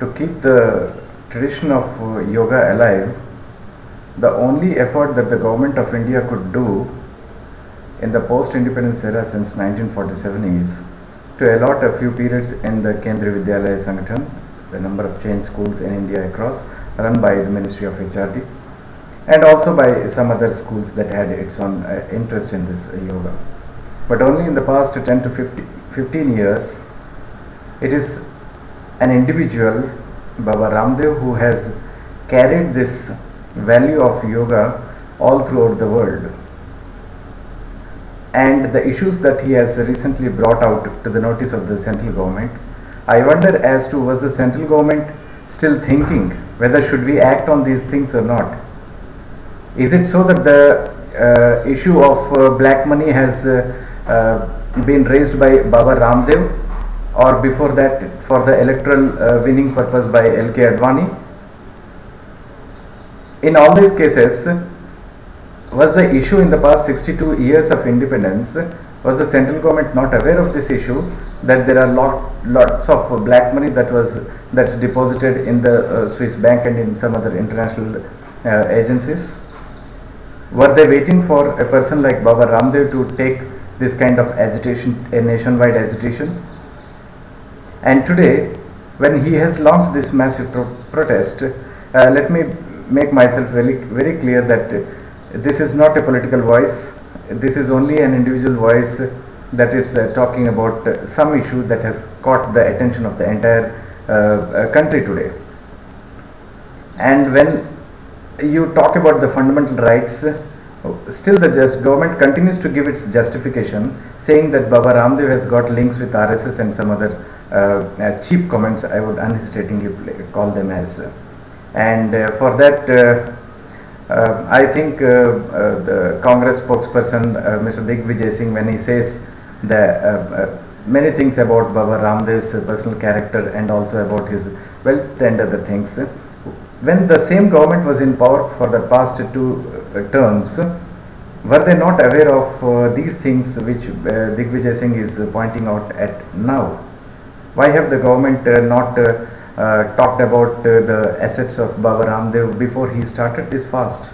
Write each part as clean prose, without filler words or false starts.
to keep the tradition of yoga alive, the only effort that the government of India could do in the post-independence era since 1947 is to allot a few periods in the Kendriya Vidyalaya Sangathan, the number of chain schools in India across, run by the Ministry of HRD, and also by some other schools that had its own interest in this yoga. But only in the past 10 to 15 years, it is an individual, Baba Ramdev, who has carried this value of yoga all throughout the world. And the issues that he has recently brought out to the notice of the central government, I wonder as to, was the central government still thinking whether should we act on these things or not? Is it so that the issue of black money has been raised by Baba Ramdev, or before that for the electoral winning purpose by L.K. Advani? In all these cases, was the issue in the past 62 years of independence, was the central government not aware of this issue, that there are lots of black money that's deposited in the Swiss bank and in some other international agencies? Were they waiting for a person like Baba Ramdev to take this kind of agitation, a nationwide agitation? And today, when he has launched this massive protest, let me make myself very clear that this is not a political voice. This is only an individual voice that is talking about some issue that has caught the attention of the entire country today. And when you talk about the fundamental rights, still the government continues to give its justification, saying that Baba Ramdev has got links with RSS and some other cheap comments, I would unhesitatingly call them as. And for that, I think the Congress spokesperson, Mr. Digvijay Singh, when he says the many things about Baba Ramdev's personal character and also about his wealth and other things, when the same government was in power for the past two terms, were they not aware of these things which Digvijay Singh is pointing out at now? Why have the government not talked about the assets of Baba Ramdev before he started this fast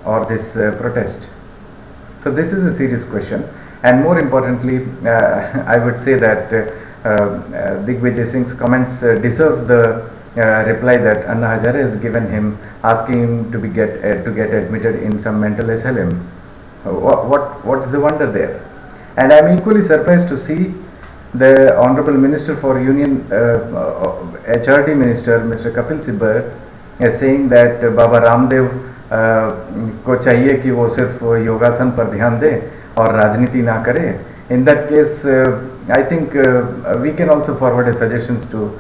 or this protest? So this is a serious question, and more importantly, I would say that Digvijay Singh's comments deserve the reply that Anna Hazare has given him, asking him to get admitted in some mental asylum. What is the wonder there? And I am equally surprised to see the Honorable Minister for Union, HRD Minister, Mr. Kapil Sibal, is saying that Baba Ramdev को चाहिए कि वो सिर्फ योगासन पर ध्यान दे और राजनीति ना करे. In that case, I think we can also forward a suggestion to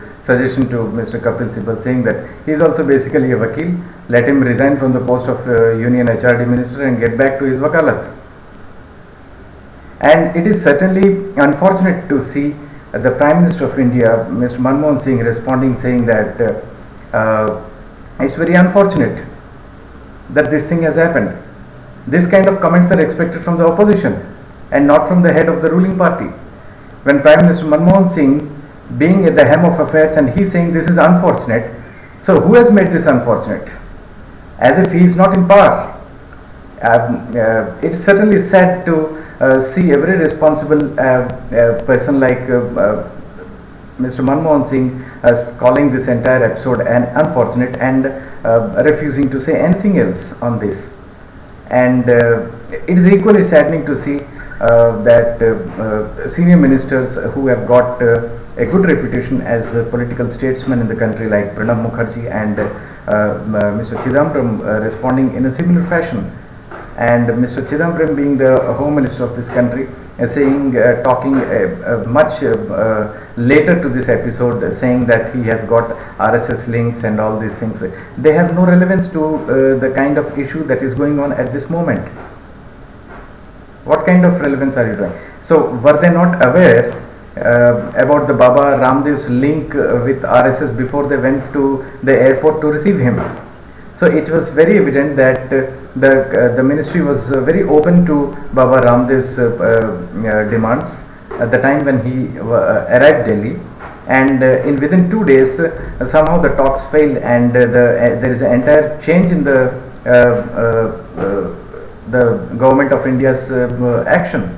Mr. Kapil Sibal, saying that he is also basically a vakil. Let him resign from the post of Union HRD Minister and get back to his wakalat. And it is certainly unfortunate to see the Prime Minister of India, Mr. Manmohan Singh, responding, saying that it's very unfortunate that this thing has happened. This kind of comments are expected from the opposition and not from the head of the ruling party. When Prime Minister Manmohan Singh being at the helm of affairs and he saying this is unfortunate, so who has made this unfortunate? As if he is not in power. It's certainly sad to see a very responsible person like Mr. Manmohan Singh as calling this entire episode an unfortunate and refusing to say anything else on this. And it is equally saddening to see that senior ministers who have got a good reputation as political statesmen in the country, like Pranab Mukherjee and Mr. Chidambaram, responding in a similar fashion. And Mr. Chidambaram, being the Home Minister of this country, saying, talking much later to this episode, saying that he has got RSS links and all these things. They have no relevance to the kind of issue that is going on at this moment. What kind of relevance are you drawing? So, were they not aware about the Baba Ramdev's link with RSS before they went to the airport to receive him? So it was very evident that the ministry was very open to Baba Ramdev's demands at the time when he arrived Delhi, and in within 2 days somehow the talks failed, and there is an entire change in the government of India's action,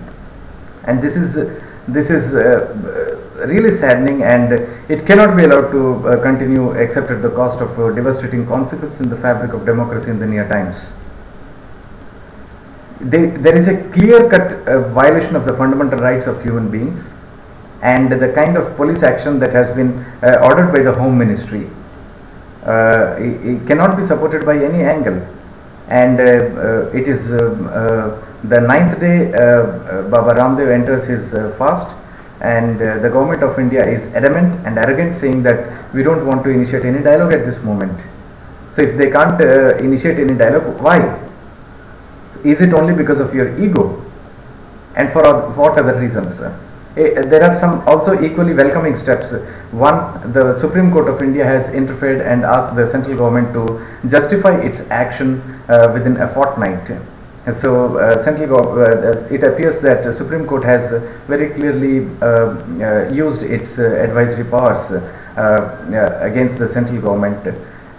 and this is really saddening, and it cannot be allowed to continue except at the cost of devastating consequences in the fabric of democracy in the near times. There is a clear-cut violation of the fundamental rights of human beings, and the kind of police action that has been ordered by the Home Ministry it cannot be supported by any angle, and it is the 9th day Baba Ramdev enters his fast, and the government of India is adamant and arrogant, saying that we don't want to initiate any dialogue at this moment. So if they can't initiate any dialogue, why? Is it only because of your ego, and for what other reasons? There are some also equally welcoming steps. One, the Supreme Court of India has interfered and asked the central government to justify its action within a fortnight. And so it appears that the Supreme Court has very clearly used its advisory powers against the central government.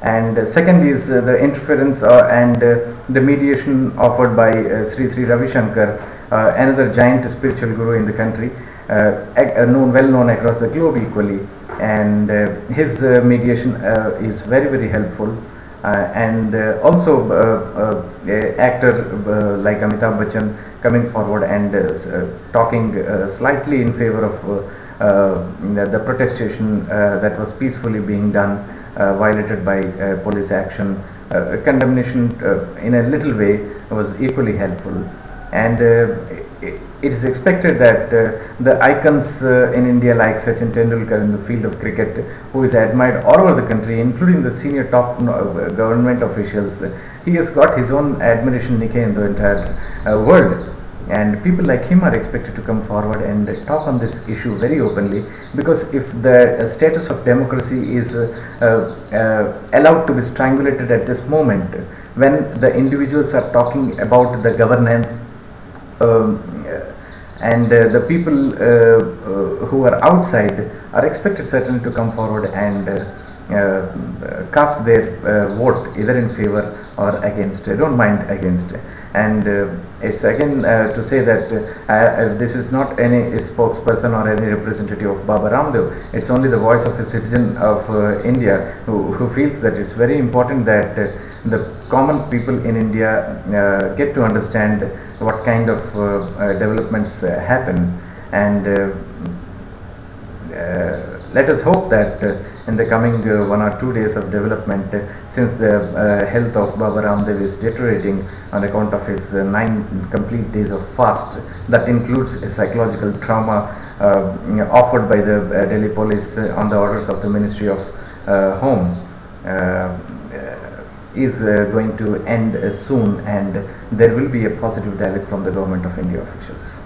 And second is the interference and the mediation offered by Sri Ravi Shankar, another giant spiritual guru in the country, well known across the globe equally, and his mediation is very helpful. And also actor like Amitabh Bachchan coming forward and talking slightly in favor of the protestation that was peacefully being done, violated by police action. Condemnation in a little way was equally helpful, and it is expected that the icons in India like Sachin Tendulkar in the field of cricket, who is admired all over the country, including the senior top government officials, he has got his own admiration decay in the entire world, and people like him are expected to come forward and talk on this issue very openly, because if the status of democracy is allowed to be strangulated at this moment, when the individuals are talking about the governance, and the people who are outside are expected certainly to come forward and cast their vote either in favor or against. I don't mind against. And it's again to say that this is not any spokesperson or any representative of Baba Ramdev. It's only the voice of a citizen of India who feels that it's very important that the common people in India get to understand what kind of developments happen, and let us hope that in the coming 1 or 2 days of development, since the health of Baba Ramdev is deteriorating on account of his 9 complete days of fast, that includes a psychological trauma offered by the Delhi police on the orders of the Ministry of Home, is going to end soon, and there will be a positive dialogue from the Government of India officials.